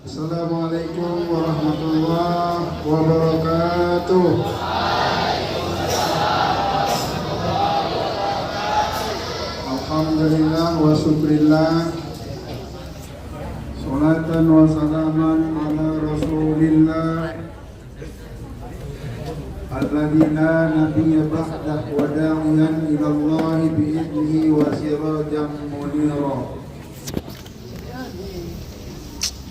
Assalamualaikum warahmatullahi wabarakatuh. Alhamdulillah wa syukrillah. Salatan wa salaman ala rasulillah alladzi la nabiyya ba'dah wa da'iyan ila Allah bi'idnihi wa sirajan munira.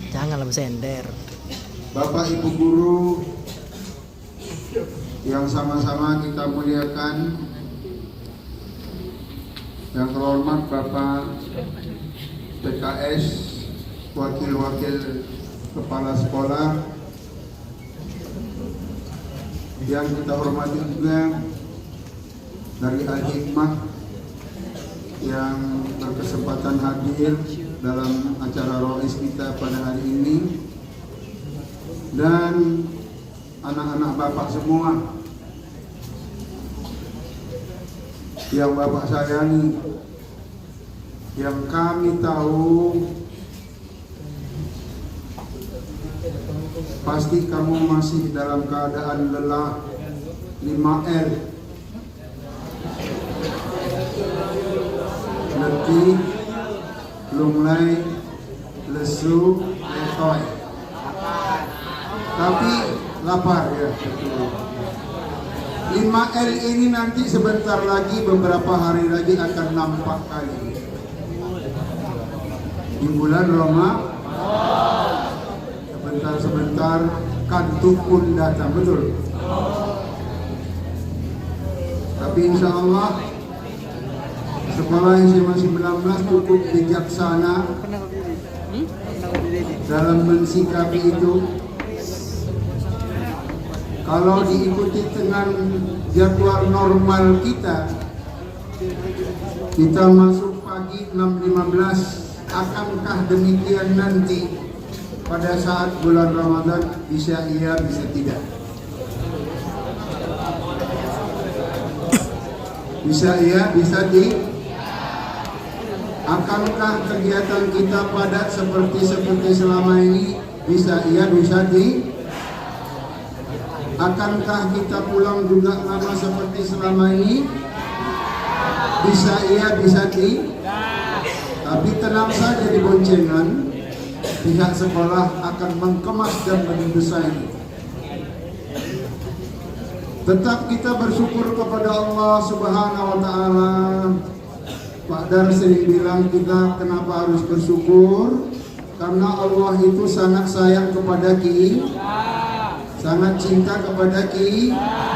Janganlah bersender. Bapak Ibu guru yang sama-sama kita muliakan, yang terhormat Bapak PKS, wakil-wakil kepala sekolah, yang kita hormati juga dari Al-Hikmah yang berkesempatan hadir dalam acara rois kita pada hari ini, dan anak-anak Bapak semua yang Bapak sayangi, yang kami tahu pasti kamu masih dalam keadaan lelah. 5L, letih, lunglai, lesu, letoy. Tapi lapar ya. 5L ini nanti sebentar lagi, beberapa hari lagi akan nampak kali di bulan Ramadan. Sebentar-sebentar kantuk pun datang, betul. Tapi insya Allah sekolah SMA 19 cukup bijaksana dalam mensikapi itu. Kalau diikuti dengan jadwal normal kita masuk pagi 6.15. Akankah demikian nanti pada saat bulan Ramadan? Bisa iya, bisa tidak. Bisa iya, bisa tidak. Akankah kegiatan kita padat seperti selama ini? Bisa iya, bisa tidak. Akankah kita pulang juga lama seperti selama ini? Bisa iya, bisa tidak. Tapi tenang saja, di boncengan pihak sekolah akan mengemas dan mendesain. Tetap kita bersyukur kepada Allah Subhanahu wa Ta'ala. Pak Dar sering bilang kita kenapa harus bersyukur? Karena Allah itu sangat sayang kepada kita, sangat cinta kepada kita.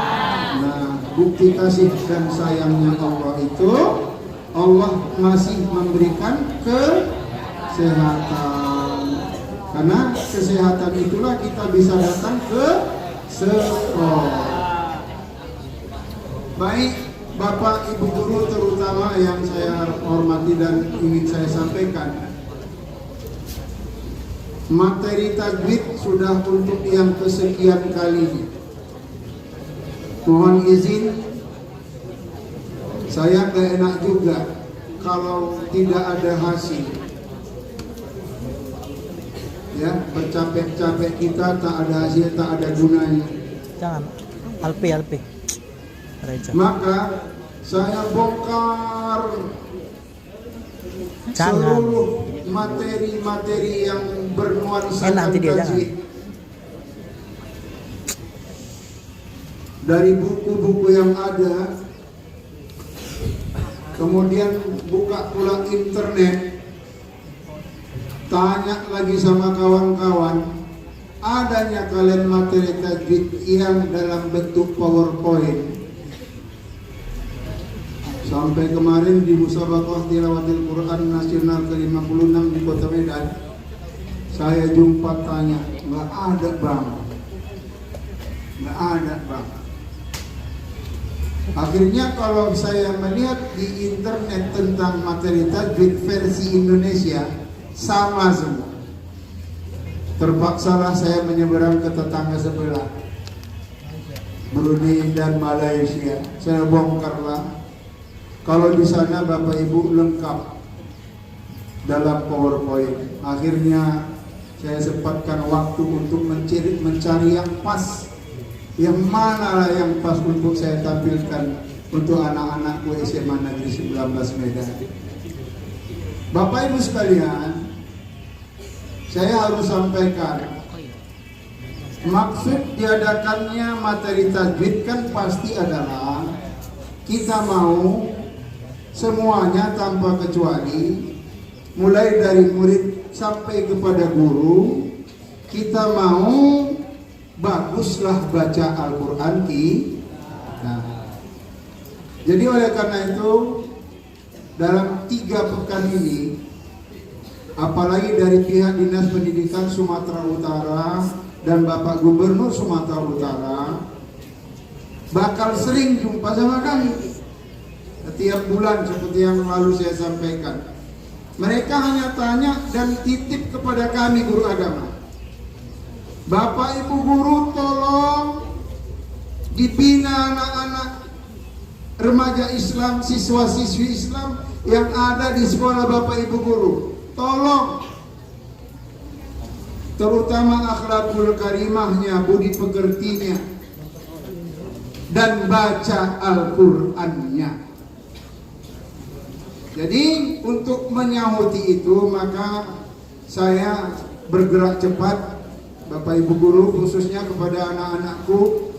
Nah, bukti kasih dan sayangnya Allah itu, Allah masih memberikan kesehatan. Karena kesehatan itulah kita bisa datang ke sekolah. Baik Bapak Ibu guru terutama yang saya hormati dan ingin saya sampaikan, materi tajwid sudah untuk yang kesekian kali. Mohon izin, saya gak enak juga kalau tidak ada hasil. Ya, bercapek-capek kita tak ada hasil, tak ada gunanya. Jangan. Alpi. Reja. Maka saya bongkar seluruh materi-materi yang bernuansa tajwid dari buku-buku yang ada. Kemudian buka pula internet, tanya lagi sama kawan-kawan, adanya kalian materi tajwid yang dalam bentuk PowerPoint. Sampai kemarin di Musabaqah Tilawatil Quran Nasional ke-56 di Kota Medan, saya jumpa tanya, nggak ada bang. Akhirnya kalau saya melihat di internet tentang materi tajwid versi Indonesia, sama semua. Terpaksalah saya menyeberang ke tetangga sebelah, Brunei dan Malaysia. Saya bongkarlah. Kalau di sana Bapak Ibu lengkap dalam PowerPoint. Akhirnya saya sempatkan waktu untuk mencari yang pas, yang mana yang pas untuk saya tampilkan untuk anak-anakku SMA Negeri 19 Medan. Bapak Ibu sekalian, saya harus sampaikan, maksud diadakannya materi tajwid kan pasti adalah kita mau semuanya tanpa kecuali, mulai dari murid sampai kepada guru, kita mau baguslah baca Al-Quran kita. Jadi oleh karena itu, dalam 3 pekan ini, apalagi dari pihak Dinas Pendidikan Sumatera Utara dan Bapak Gubernur Sumatera Utara bakal sering jumpa sama kami setiap bulan seperti yang lalu saya sampaikan. Mereka hanya tanya dan titip kepada kami guru agama, Bapak Ibu guru tolong dibina anak-anak remaja Islam, siswa-siswi Islam yang ada di sekolah Bapak Ibu guru. Tolong, terutama akhlakul karimahnya, budi pekertinya, dan baca Al-Qur'annya. Jadi untuk menyahuti itu, maka saya bergerak cepat, Bapak Ibu guru, khususnya kepada anak-anakku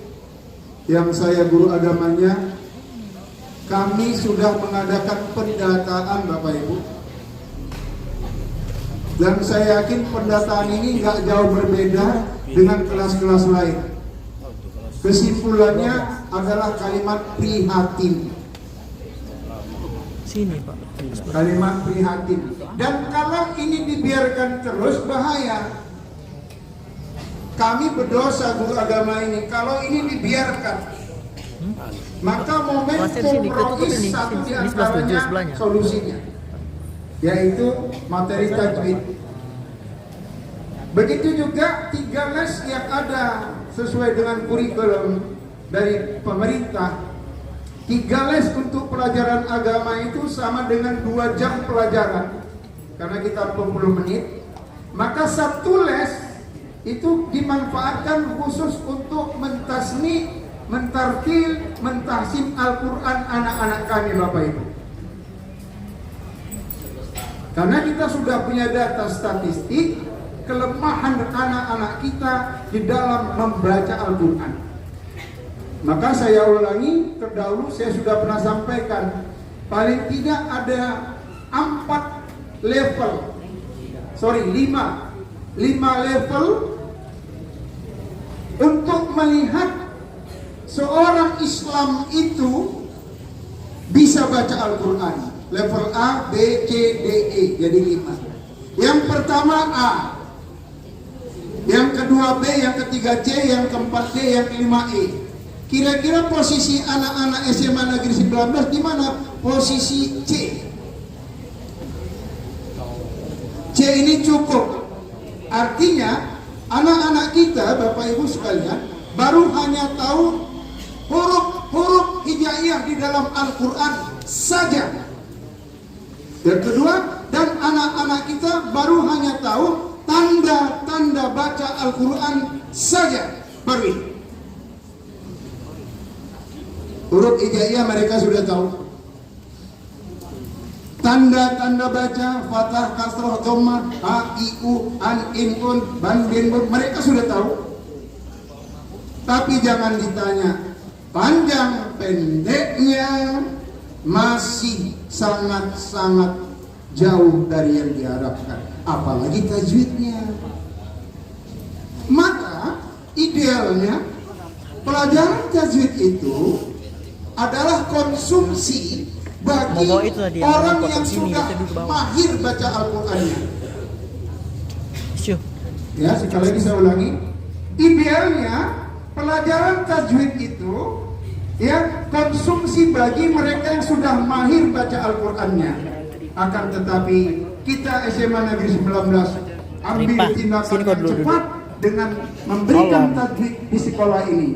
yang saya guru agamanya. Kami sudah mengadakan pendataan Bapak Ibu, dan saya yakin pendataan ini nggak jauh berbeda dengan kelas-kelas lain. Kesimpulannya adalah kalimat prihatin. Sini Pak. Kalimat prihatin. Dan kalau ini dibiarkan terus bahaya. Kami berdosa guru agama ini kalau ini dibiarkan. Maka momentum progis satu di antaranya solusinya, yaitu materi tajwid. Begitu juga 3 les yang ada sesuai dengan kurikulum dari pemerintah. 3 les untuk pelajaran agama itu sama dengan 2 jam pelajaran, karena kita 40 menit. Maka 1 les itu dimanfaatkan khusus untuk mentasmi, mentartil, mentahsin Al-Quran anak-anak kami Bapak Ibu. Karena kita sudah punya data statistik kelemahan anak-anak kita di dalam membaca Al-Quran. Maka saya ulangi, terdahulu saya sudah pernah sampaikan, paling tidak ada 5 level untuk melihat seorang Islam itu bisa baca Al-Quran. Level A, B, C, D, E, jadi 5. Yang pertama A, yang kedua B, yang ketiga C, yang keempat D, yang kelima E. Kira-kira posisi anak-anak SMA Negeri 19 di mana? Posisi C. C ini cukup. Artinya anak-anak kita, Bapak Ibu sekalian, baru hanya tahu huruf-huruf hijaiyah di dalam Al-Quran saja. Yang kedua, dan anak-anak kita baru hanya tahu tanda-tanda baca Al-Quran saja. Baru ini. Huruf hijaiyah mereka sudah tahu. Tanda-tanda baca fathah, kasroh, dhammah, a, i, u, an, in, un, ban, bin, bun, mereka sudah tahu. Tapi jangan ditanya panjang pendeknya, masih sangat-sangat jauh dari yang diharapkan, apalagi tajwidnya. Maka idealnya pelajaran tajwid itu adalah konsumsi bagi orang yang sudah mahir baca Al-Qurannya. Ya, sekali lagi saya ulangi, idealnya pelajaran tajwid itu ya konsumsi bagi mereka yang sudah mahir baca Al-Qurannya. Akan tetapi kita SMA Negeri 19 ambil tindakan cepat dengan memberikan tajwid di sekolah ini.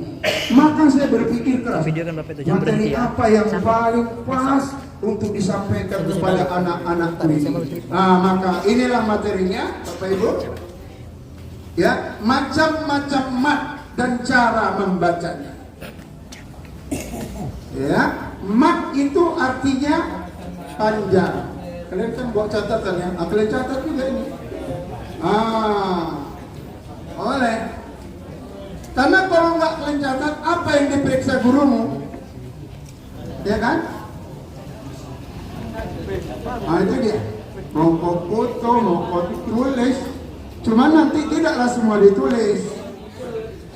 Maka saya berpikir keras, materi apa yang paling pas untuk disampaikan kepada anak-anak ini. Nah, maka inilah materinya Bapak Ibu. Ya, macam-macam mat dan cara membacanya. Ya, mat itu artinya panjang. Kalian kan buat catatan ya, kalian catat juga ini. Oleh. Karena kalau nggak kalian catat, apa yang diperiksa gurumu? Ya kan? Itu dia. Mau kau foto, mau kau tulis. Cuma nanti tidaklah semua ditulis.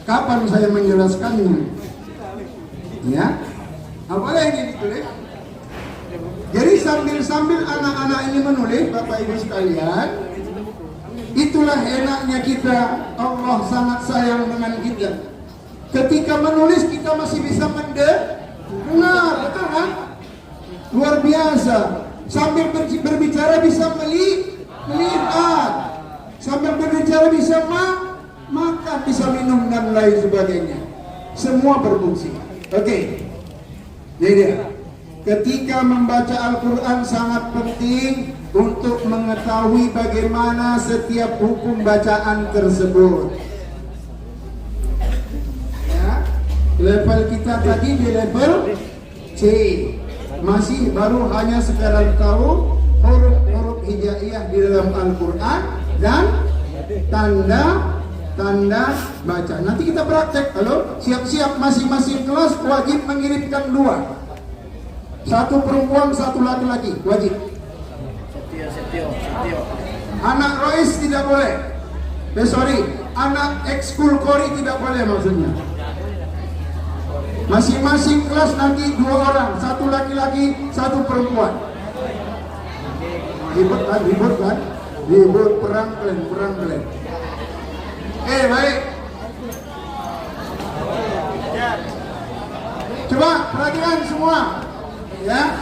Kapan saya menjelaskannya? Ya, apa yang ditulis? Jadi sambil-sambil anak-anak ini menulis, Bapak Ibu sekalian, itulah enaknya kita. Allah sangat sayang dengan kita. Ketika menulis kita masih bisa mendengar, betul kan? Luar biasa. Sambil berbicara bisa melihat. Sambil berbicara bisa makan, bisa minum dan lain sebagainya. Semua berfungsi. Oke. Jadi dia. Ketika membaca Al-Quran sangat penting untuk mengetahui bagaimana setiap hukum bacaan tersebut. Ya, level kita tadi di level C. Masih baru hanya sekedar tahu huruf-huruf hijaiyah di dalam Al-Quran dan tanda baca. Nanti kita praktek. Halo, siap-siap masing-masing kelas wajib mengirimkan 2. 1 perempuan, 1 laki-laki, wajib. Setio. Anak Rois tidak boleh. Anak ekskul Kori tidak boleh maksudnya. Masing-masing kelas nanti 2 orang, 1 laki-laki, 1 perempuan. Ribut kan? Ribut, perang kalian. Baik. Coba perhatikan semua. Ya.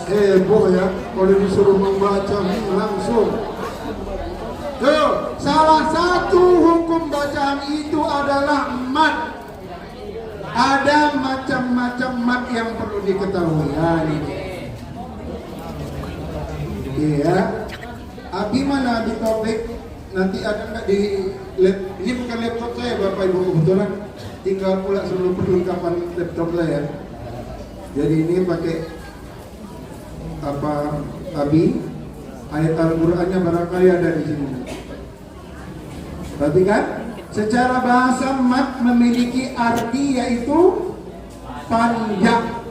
Heboh ya kalau disuruh membaca langsung. Tuh, salah satu hukum bacaan itu adalah mat. Ada macam-macam mat yang perlu diketahui. Iya. Abi mana Abi Taufik? Nanti ada nggak di ini bukan laptop saya Bapak Ibu, kebetulan tinggal pula seluruh perlengkapan laptop saya. Jadi ini pakai Abi, ayat Al-Qur'annya barangkali ada di sini. Perhatikan, secara bahasa mat memiliki arti yaitu panjang.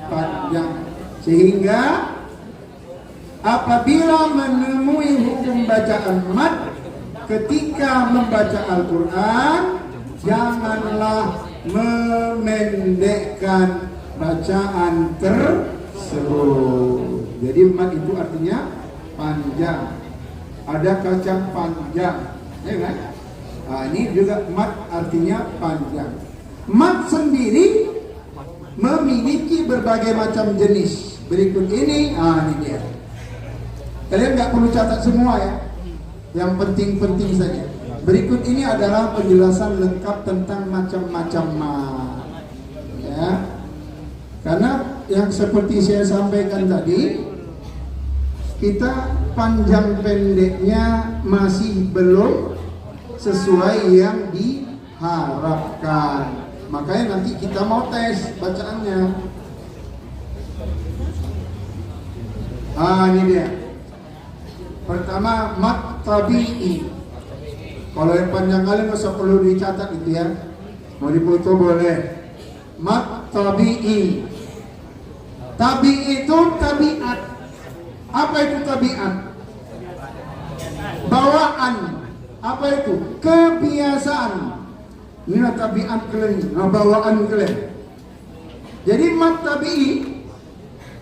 Panjang. Sehingga apabila menemui hukum bacaan mat ketika membaca Al-Quran, janganlah memendekkan bacaan tersebut. Jadi mat itu artinya panjang. Ada kacang panjang, ya kan? Ini juga mat artinya panjang. Mat sendiri memiliki berbagai macam jenis. Berikut ini, ini dia. Kalian nggak perlu catat semua ya. Yang penting-penting saja. Berikut ini adalah penjelasan lengkap tentang macam-macam mat. Ya. Karena yang seperti saya sampaikan tadi, kita panjang pendeknya masih belum sesuai yang diharapkan. Makanya nanti kita mau tes bacaannya. Ini dia. Pertama, mat tabi'i. Kalau yang panjang kali nggak usah perlu dicatat gitu ya. Mau dipoto boleh. Mat tabi'i. Tabi'i itu tabiat. Apa itu tabiat? Bawaan. Apa itu? Kebiasaan. Inilah tabiat kalian, bawaan kalian. Jadi mat tabi'i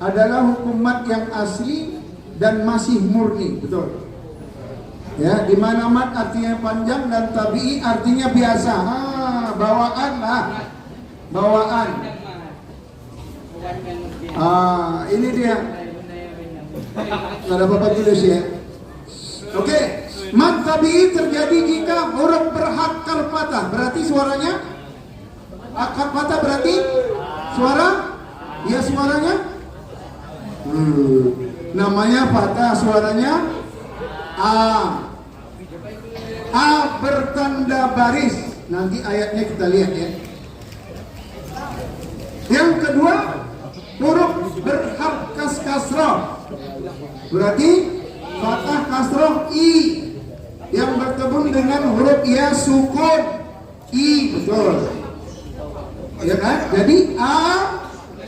adalah hukum mat yang asli dan masih murni, betul. Ya, di mana mat artinya panjang dan tabi'i artinya biasa. Bawaan lah. Bawaan. Ini dia. Nggak ada apa-apa tulis ya. Oke. Mat tabi'i terjadi jika huruf berhakar patah. Berarti suaranya hakar patah berarti suara? Ya suaranya Namanya fathah, suaranya A. A bertanda baris. Nanti ayatnya kita lihat ya. Yang kedua, huruf berharkas kasroh. Berarti fathah kasroh I yang bertemu dengan huruf ya sukun I, betul. Ya kan? Jadi A,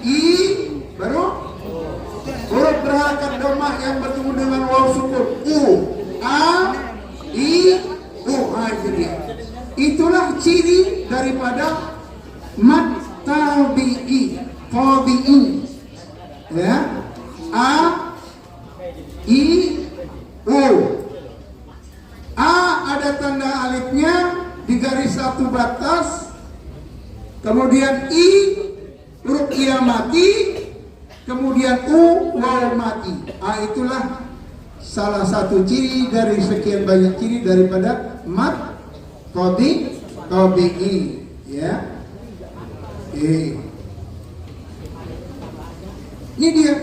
I, baru huruf berharakat dhammah yang bertemu dengan waw sukun U. A, I, U. Itu dia. Itulah ciri daripada mad tabi'i, tabi'i. Ya. A, I, U. A ada tanda alifnya di garis satu batas. Kemudian I, huruf ia mati. Kemudian U, waw mati. A itulah salah satu ciri dari sekian banyak ciri daripada mad tabi'i, ya. Ini dia.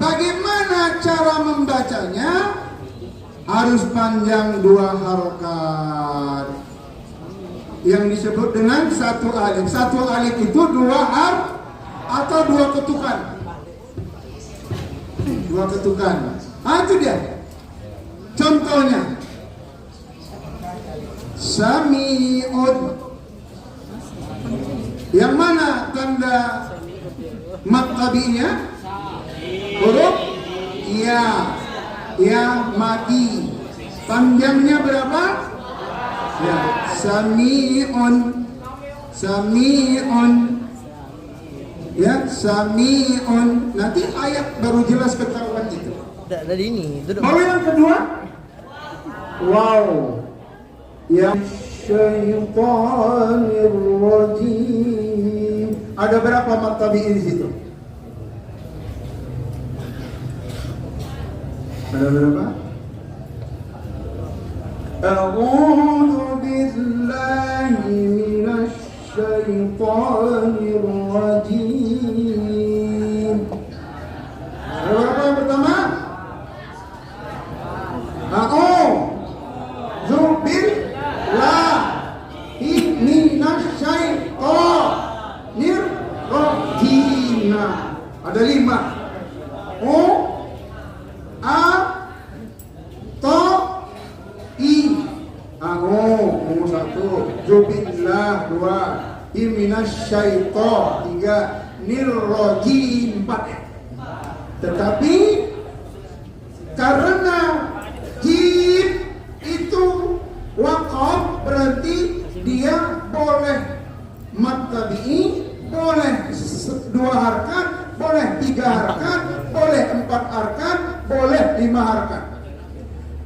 Bagaimana cara membacanya? Harus panjang 2 harokat yang disebut dengan satu alif. Satu alif itu 2 harf atau 2 ketukan. 2 ketukan. Itu dia. Contohnya Sami'un. Yang mana tanda mad tabi'inya? Huruf ya. Ya mati. Panjangnya berapa? Ya, Sami'un. Sami'un. Ya, Sami'un. Nanti ayat baru jelas ketahuan itu. Dari ini. Mau yang kedua? Wow. Yang syaitanir rajim. Ada berapa mad tabi'i di situ? Ada berapa? A'udzu billahi minasy syaithanir rajim. Ada berapa yang pertama? A'udzu billahi minasy syaithanir rajim. Ada 5. A, to, I. Anggo 1, Jubillah 2, Iminas syaitan 3, Nirrojim 4. Tetapi karena jim itu waqaf, berarti dia boleh mad tabi'i, boleh 2 harkat, boleh 3 harkat, boleh 4 harkat, boleh 5 harkat.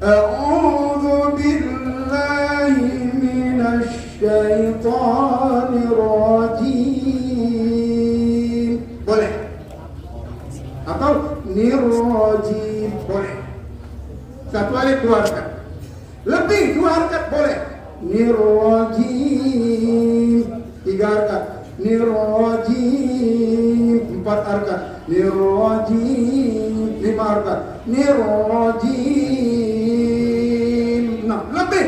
A'udzu billahi minasy syaithanir rajim. Boleh. Atau nirrajim boleh. 1 alif 2 harkat. Lebih 2 harkat boleh. Nirrajim 3 harkat. Nirrajim 4 harkat. Nirrajim 5 harkat. Nirrajim 6. Lebih.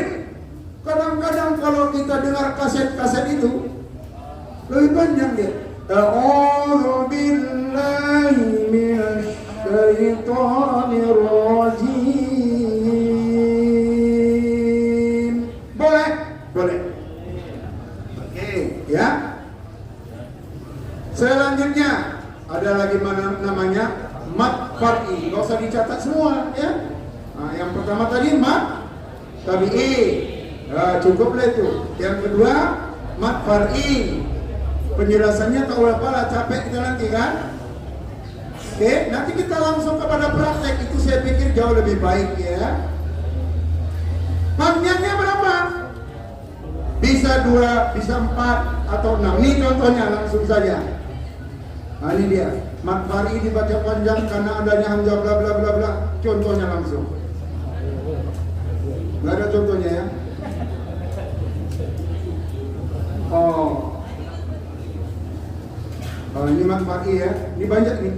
Kadang-kadang kalau kita dengar kaset-kaset itu lebih panjang dia. A'udzu billahi minasy syaithanir rajim. Boleh? Boleh. Oke, ya. Selanjutnya ada lagi namanya mad far'i. Gak usah dicatat semua ya. Nah, yang pertama tadi mad tabi'i. Nah, cukuplah itu. Yang kedua mad far'i. Penjelasannya tak apa, capek kita nanti kan. Oke, nanti kita langsung kepada praktek. Itu saya pikir jauh lebih baik ya. Panjangnya berapa? Bisa 2, bisa 4 atau 6. Ini contohnya langsung saja. Nah ini dia, mad far'i dibaca panjang karena adanya hamzah bla bla bla bla. Contohnya langsung. Nggak ada contohnya ya. Oh ini mad far'i ya. Ini banyak nih.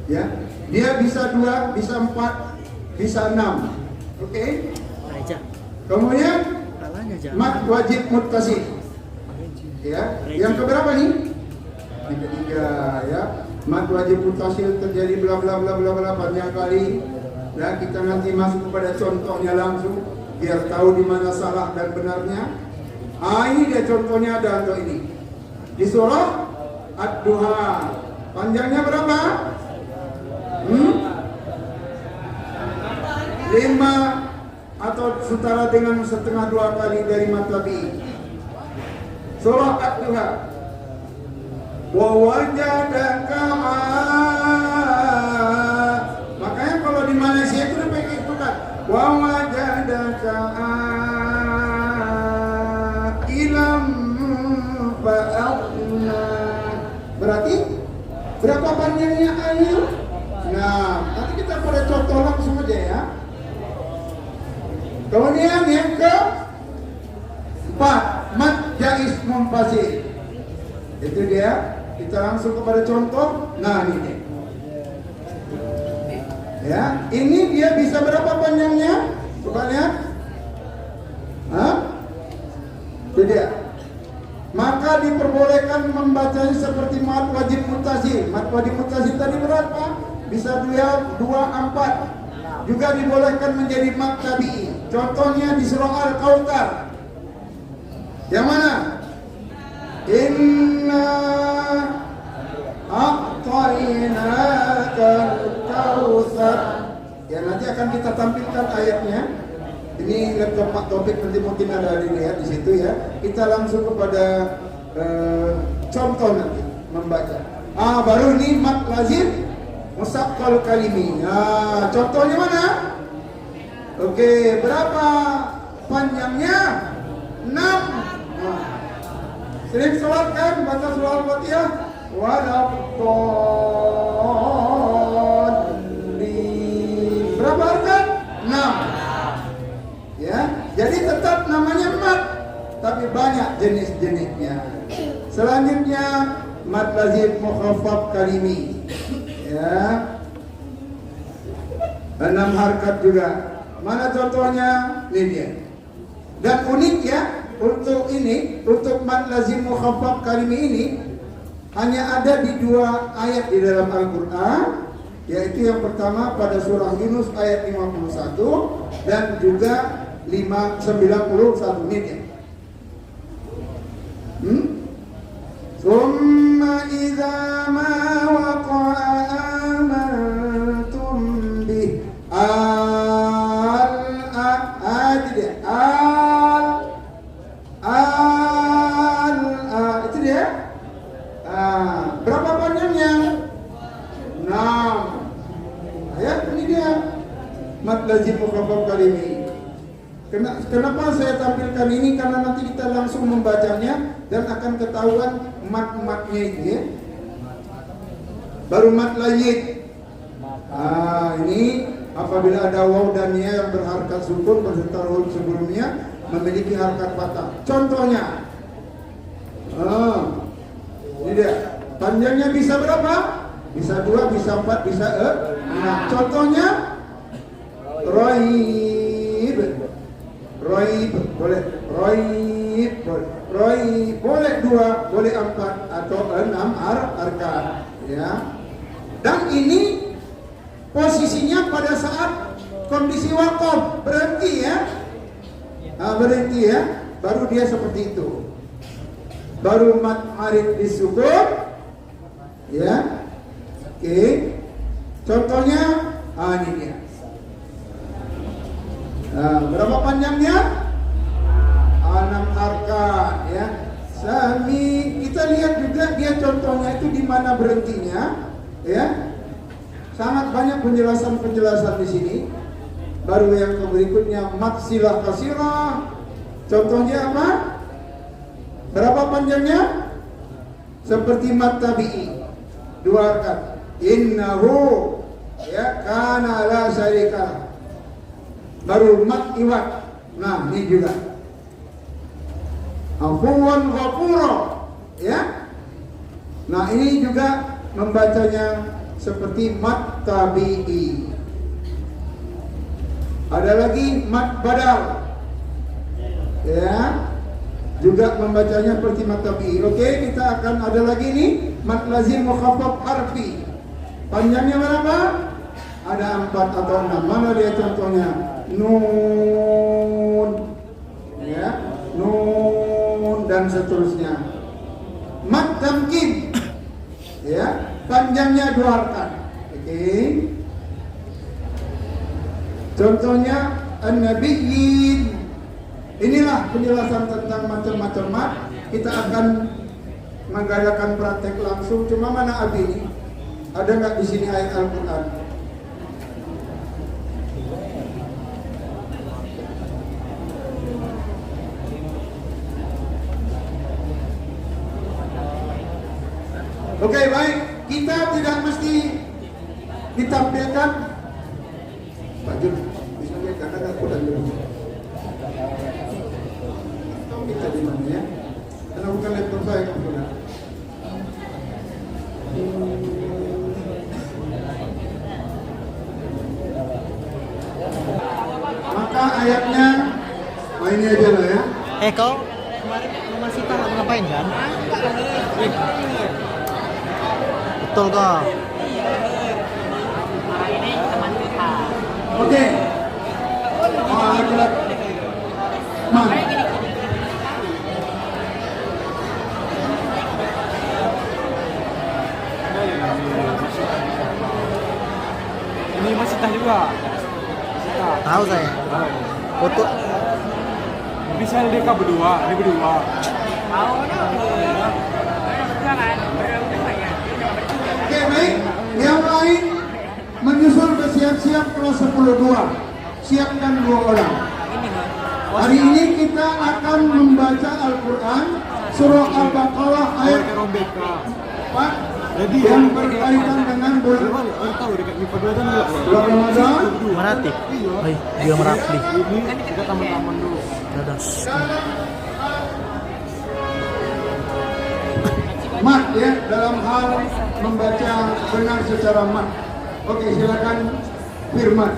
Ya, dia bisa 2, bisa 4, bisa 6. Oke? Reja. Kemudian Kalanya jangan. mat wajib muttasil. Ya, yang keberapa nih? Yang ketiga, ya. Mat wajib muttasil terjadi bla bla bla bla bla panjang kali. Ya, kita nanti masuk kepada contohnya langsung biar tahu di mana salah dan benarnya. Ini dia contohnya ada untuk ini. Di surah Ad-Duha. Panjangnya berapa? 5 atau setara dengan setengah 2 kali dari mat tabi'i. Surah Ad-Duha. Wa wajadaka. Makanya kalau di Malaysia itu udah pakai itu kan. Wa wajadaka ilam fa'aghna. Berarti berapa panjangnya ayat? Nah, nanti kita pada contoh langsung aja ya. Kemudian yang ke-4, mat jaiz munfasil. Itu dia. Kita langsung kepada contoh. Nah, ini dia. Ya, ini dia bisa berapa panjangnya? Coba lihat. Itu dia. Maka diperbolehkan membacanya seperti mat wajib muttasil. Mat wajib muttasil tadi berapa? Bisa 2, 4. Juga dibolehkan menjadi mat tabi'i. Contohnya di surah Al-Kautsar. Yang mana? Inna a'tainaka al-kautsar. Ya, nanti akan kita tampilkan ayatnya. Ini laptop Pak Topik nanti mungkin ada dilihat di situ ya. Kita langsung kepada contoh nanti membaca. Baru ini mat lazim musaqqal kalimi. Nah, contohnya mana? Oke, berapa panjangnya? 6. Nah, sering sholat kan baca surah Al-Fatihah. Waladdallin. Berapa harkat? 6. Ya, jadi tetap namanya mat, tapi banyak jenis-jenisnya. Selanjutnya mat lazim mukhaffaf kalimi. Ya, 6 harkat juga. Mana contohnya? Ini dia. Dan unik ya, untuk ini, untuk mat lazim mukhaffaf kalimi ini hanya ada di 2 ayat di dalam Al-Quran, yaitu yang pertama pada surah Yunus ayat 51 dan juga 91 menit. Summa idza ma waqa'a amantum bih itu dia. Berapa panjangnya? 6. Ayat ini dia mat lazim mukhaffaf kalimi. Kenapa saya tampilkan ini? Karena nanti kita langsung membacanya dan akan ketahuan mat-matnya itu ya. Baru mat layyid. Ini apabila ada waw dan ya yang berharkat sukun beserta huruf sebelumnya memiliki harkat fathah. Contohnya, ini dia. Panjangnya bisa berapa? Bisa 2, bisa 4, bisa 6. Contohnya, Roib boleh, Roib boleh 2, boleh 4 atau 6 harkat. Ya. Dan ini posisinya pada saat kondisi wakaf, berhenti ya. Berhenti ya. Baru dia seperti itu. Baru mat arid disukun. Ya. Oke. Contohnya ini dia. Berapa panjangnya? 6 harkat ya. Sami, kita lihat juga dia contohnya itu di mana berhentinya ya. Sangat banyak penjelasan-penjelasan di sini. Baru yang berikutnya mat silah kasirah. Contohnya apa? Berapa panjangnya? Seperti mat tabi'i. 2 harkat. Innahu ya kana la syarika. Baru mat iwat. Nah, ini juga. Afuwan ghafura. Ya. Nah, ini juga membacanya seperti mat tabi'i. Ada lagi mat badal, ya, juga membacanya seperti mat tabi'i. Oke, kita akan ada lagi nih mat lazim mukhaffaf harfi. Panjangnya berapa? Ada 4 atau 6. Mana dia contohnya? Nun, ya, nun dan seterusnya. Mat tamkin, ya, panjangnya 2 harakat. Oke. Contohnya an-nabiyyin. Inilah penjelasan tentang macam-macam mat. Kita akan mengadakan praktek langsung. Cuma mana Abi ini? Ada nggak di sini ayat Al-Quran? Oke, baik. Kita tidak mesti ditampilkan. Pak Jun, bisa lihat karena nggak kuda dulu. Kita di mana ya? Karena bukan laptop saya kan kuda. Maka ayatnya, ini aja lah ya. Kau kemarin rumah Sita nggak ngapain kan? Betul kok. Oke. Alat man. Ini masih tah juga. Tahu saya. Foto. Bisa LDK berdua, ini berdua. Oke, baik. Yang lain menyusul bersiap-siap kelas 10-2. Siapkan 2 orang. Hari ini kita akan membaca Al-Quran surah Al-Baqarah ayat 4 yang berkaitan dengan bulan Ramadan. Merati. Dia merati. Ini kita teman-teman dulu. Dadas. Mat ya, dalam hal membaca benar secara mat. Oke, silakan firman.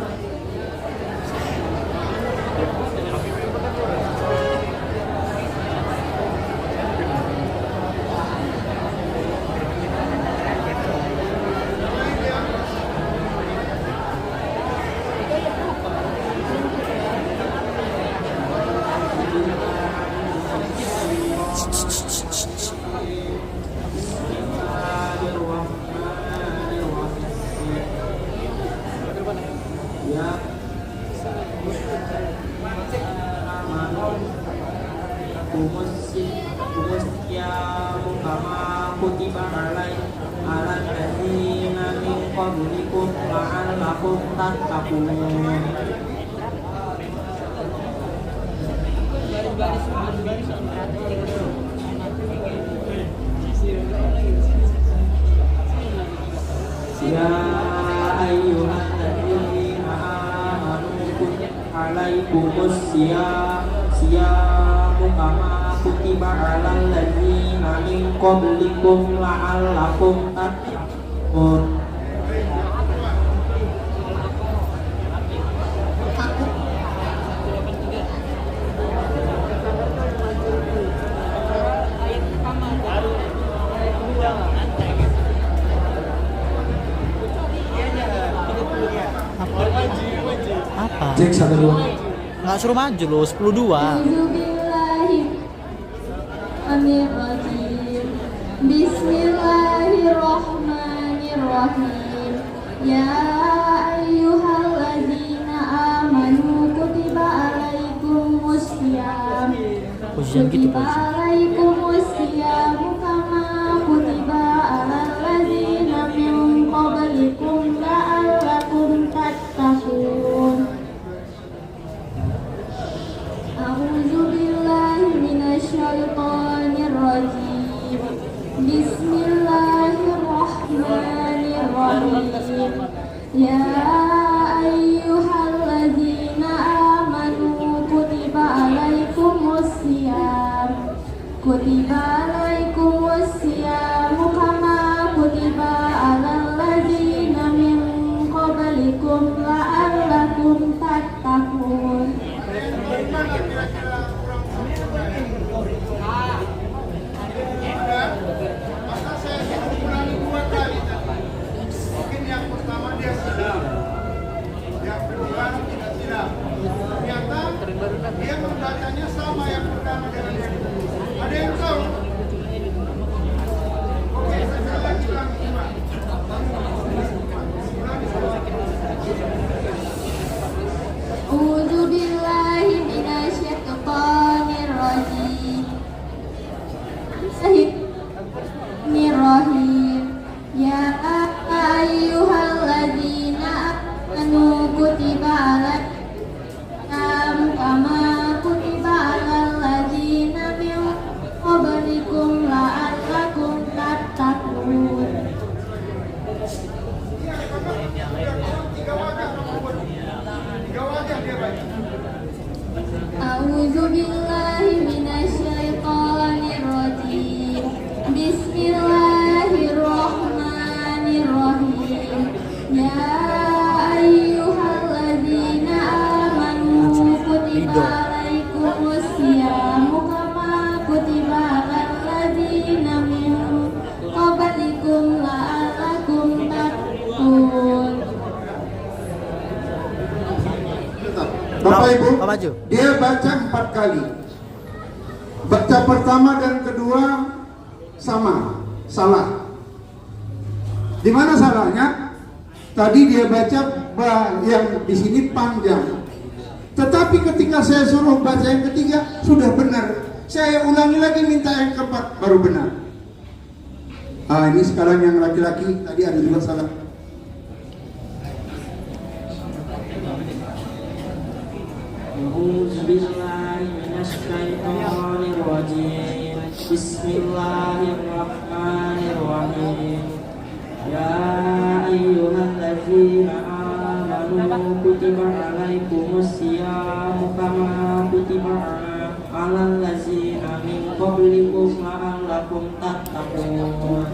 Ya ayyuhalladzina amanu alaikumus siyamu kama kutiba alal ladzina min qablikum la'allakum tattaqun. Apa? Cek 1 2. Nggak suruh maju loh, 10-2. Bismillahirrahmanirrahim. Ya ayyuhalladzina amanu kutiba alaikumus syiyam. Ujian gitu Kutiba Pak. alaikumus syiyam kama kutiba alal ladzina min qablikum la'allakum tattaqun. A'udzu billahi minasyaitonir rajim. Bismillahirrahmanirrahim. Ya ayyuhalladzina amanu kutiba alaikumus syiyam. Kutiba alaikumus syiyam kama kutiba alal ladzina Bapak Ibu, Pak Maju. dia baca 4 kali. Baca pertama dan kedua sama, salah. Di mana salahnya? Tadi dia baca yang di sini panjang. Tetapi ketika saya suruh baca yang ketiga sudah benar. Saya ulangi lagi minta yang keempat baru benar. Ini sekarang yang laki-laki tadi ada juga salah. Bismillahirrahmanirrahim. Ya ayyuhalladzina amanu kutiba alaikumusyamu kama kutiba alal ladzina min qablikum la'allakum tattaqun.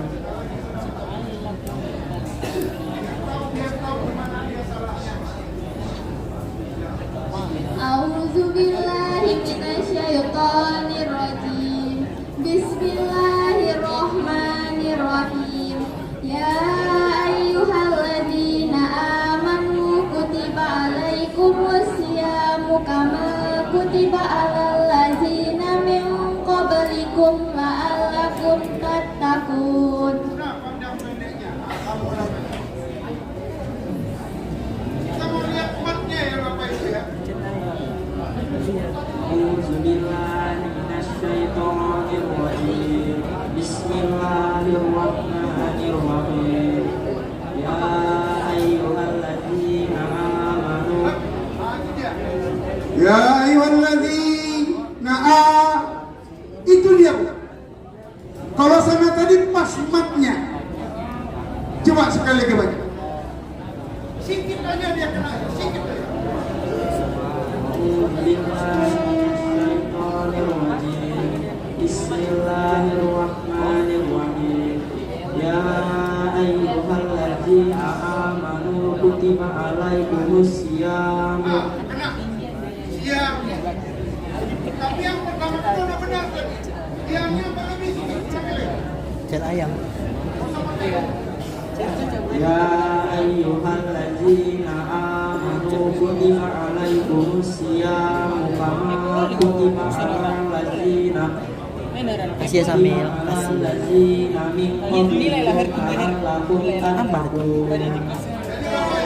A'udzu billahi minasyaitonir rajim. Bismillahirrahmanirrahim. Ya ayyuhalladzina amanu kutiba alaikumusyamu kama kutiba alal ladzina min qablikum la'allakum tattaqun. Kita mau lihat ematnya ya Bapak Ibu ya. Bismillahirrahmanirrahim. Bismillahirrahmanirrahim. Ya ayyuhalladzina amanu. Ya ayyuhalladzina itu dia Bu. Kalau sana tadi pas matnya. Coba sekali lagi baca. Sikit aja dia kena, sikit aja. Bismillahirrahmanirrahim. Ya ayyuhalladzina amanu kutiba alaikumusyamu. Kena. Iya. Tapi yang pertama itu udah benar tadi. Yang apa lagi? Cet ayam. Ya ayyuhalladzina amanu kutiba alaikumusyamu kama kutiba alal ladzina Kasih ya Samil, kasih.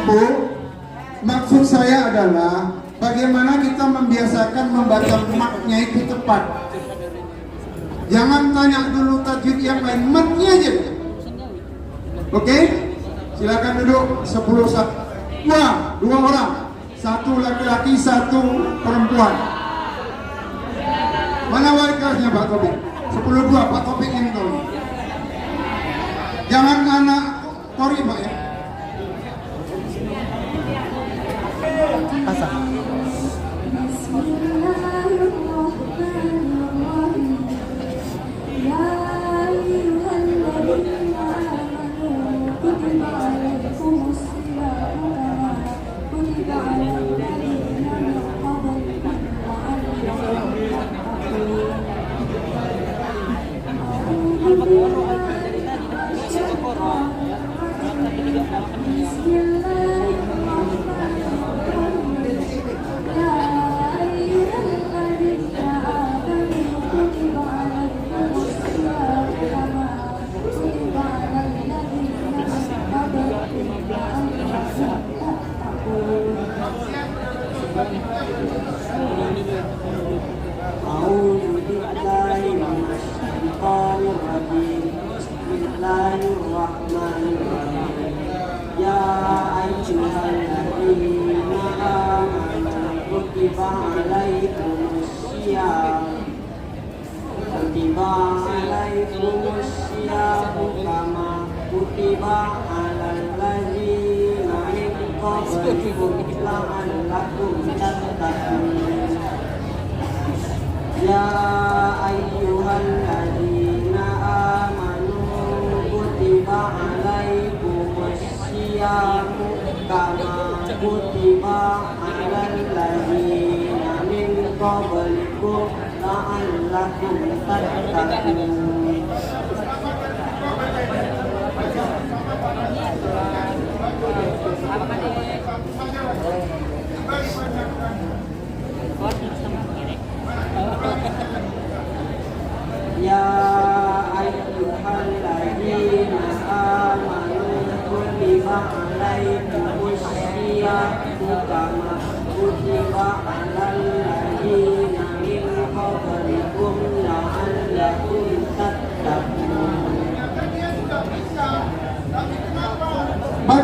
Bu, maksud saya adalah bagaimana kita membiasakan membaca matnya itu tepat. Jangan tanya dulu tajwid yang lain, matnya aja. Oke? Silakan duduk 10 dua orang. Satu laki-laki, satu perempuan. Mana wali kelasnya Pak Topik? 10-2 Pak Topik ini tolong. Jangan anak Tori Pak ya. Pasang. Bismillahirrahmanirrahim. Ya ayyuhalladzina amanu kutiba alaikumusyamu kama kutiba alal ladzina min qablikum Bismillahirrahmanirrahim. Ya ayyuhalladzina amanu kutiba alaikumusyamu kama kutiba alal ladzina min qablikum la'allakum tattaqun. Ya ayyuhalladzina amanu kutiba alaikumusyamu kama kutiba alal ladzina min qablikum la'allakum tattaqun.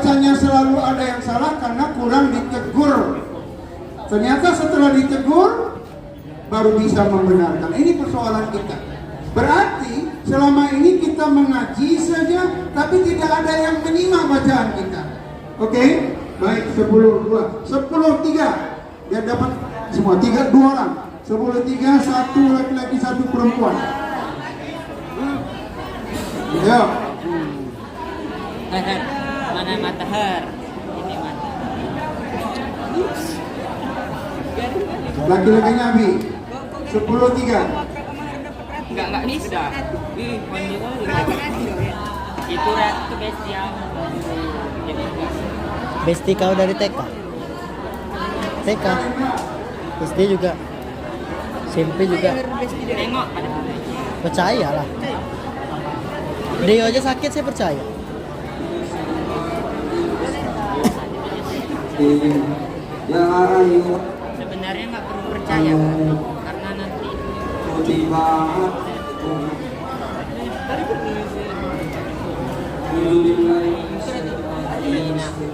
bacanya selalu ada yang salah karena kurang ditegur. Ternyata setelah ditegur baru bisa membenarkan. Ini persoalan kita. Berarti selama ini kita mengaji saja tapi tidak ada yang menyimak bacaan kita. Oke? Baik, 10-2 10-3 biar dapat semua 3 2 orang. 10-3, 1 laki-laki 1 perempuan. Ya. Mana matahar? Ini mata. Laki-lakinya Abi 10-3. Enggak bisa. Itu ratu bestial. Besti kau dari TK? TK? SD juga? SMP juga? Tengok pada percaya lah. Dia aja sakit saya percaya. Ya ayu Sebenarnya nggak perlu percaya karena nanti kutiba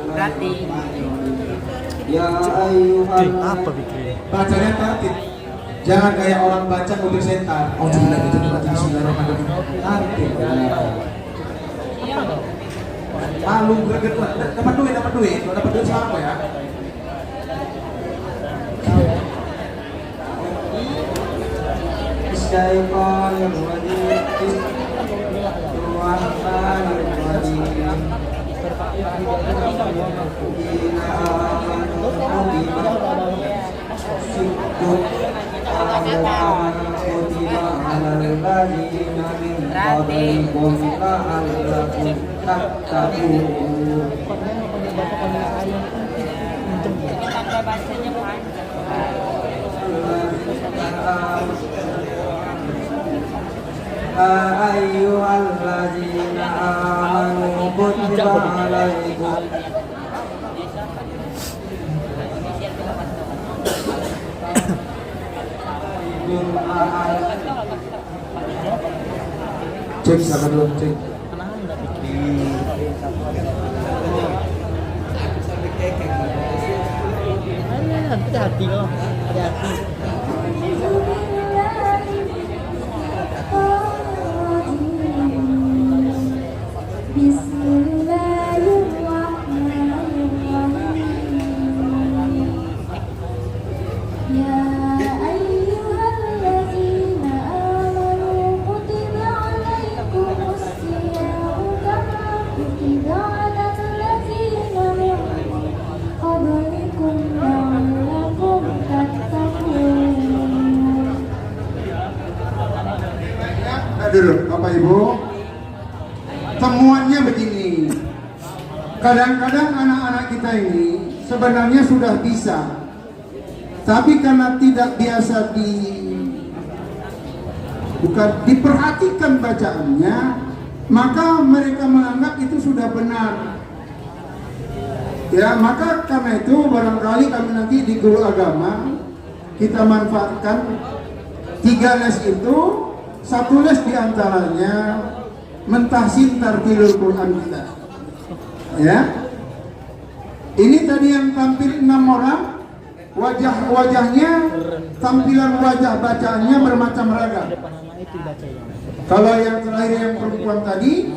berarti ya ayuhan apa bikin? Bacanya tertib. Jangan kayak orang baca mobil setan. Oh, jangan gitu baca bismillahirrahmanirrahim. Tertib. Malu greget lah. Dapat duit. Kalau dapat duit sama apa ya? Syaitanir rajim. Bismillahirrahmanirrahim. Ayyuhalladzina amanu kutiba alaikum Cek sama dulu, cek. Hati-hati loh, hati-hati. Dulu Bapak Ibu, temuannya begini. Kadang-kadang anak-anak kita ini sebenarnya sudah bisa, tapi karena tidak biasa bukan diperhatikan bacaannya, maka mereka menganggap itu sudah benar. Ya, maka karena itu barangkali kami nanti di guru agama kita manfaatkan 3 les itu. 1 les diantaranya mentahsin tartilul Quran kita. Ya, ini tadi yang tampil 6 orang, wajahnya, tampilan wajah bacaannya bermacam ragam. Kalau yang terakhir yang perempuan tadi,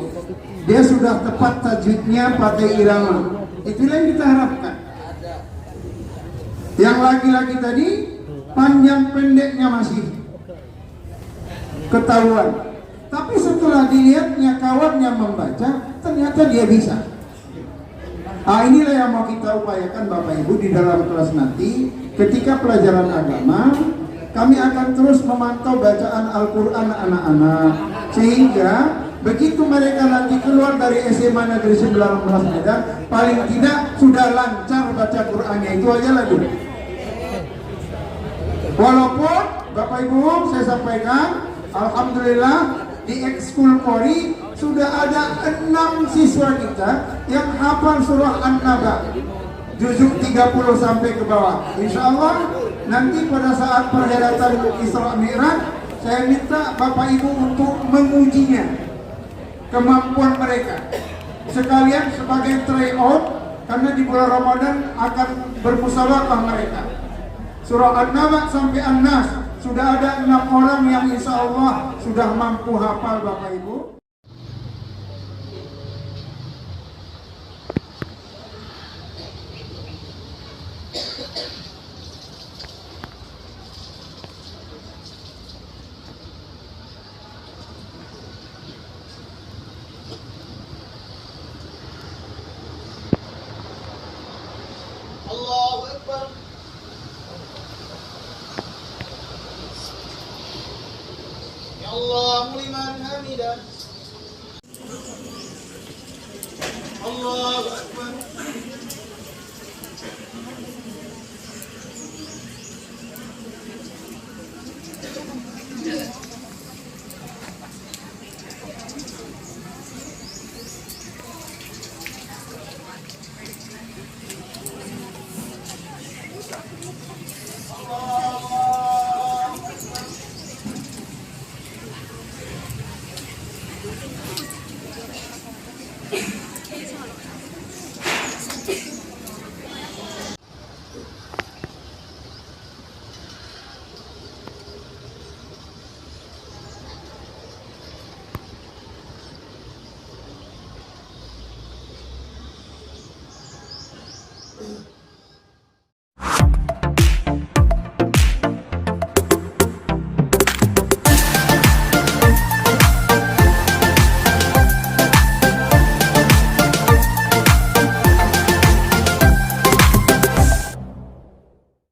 dia sudah tepat tajwidnya pakai irama. Itulah yang kita harapkan. Yang laki-laki tadi panjang pendeknya masih ketahuan, tapi setelah dilihatnya kawannya membaca, ternyata dia bisa. Inilah yang mau kita upayakan Bapak Ibu di dalam kelas nanti. Ketika pelajaran agama, kami akan terus memantau bacaan Al-Quran anak-anak, sehingga begitu mereka nanti keluar dari SMA Negeri 19 Medan, paling tidak sudah lancar baca Qurannya. Itu aja lah dulu. Walaupun Bapak Ibu saya sampaikan, alhamdulillah di ekskul Polri sudah ada 6 siswa kita yang hafal surah An-Naba juzuk 30 sampai ke bawah. Insya Allah nanti pada saat perhelatan Isra Mi'raj saya minta Bapak Ibu untuk mengujinya kemampuan mereka. sekalian sebagai tryout karena di bulan Ramadan akan bermusabaqah mereka. Surah An-Naba sampai An-Nas sudah ada 6 orang yang insya Allah sudah mampu hafal Bapak Ibu. Allahu Akbar. Ya Allah liman hamidah. Allahu Akbar.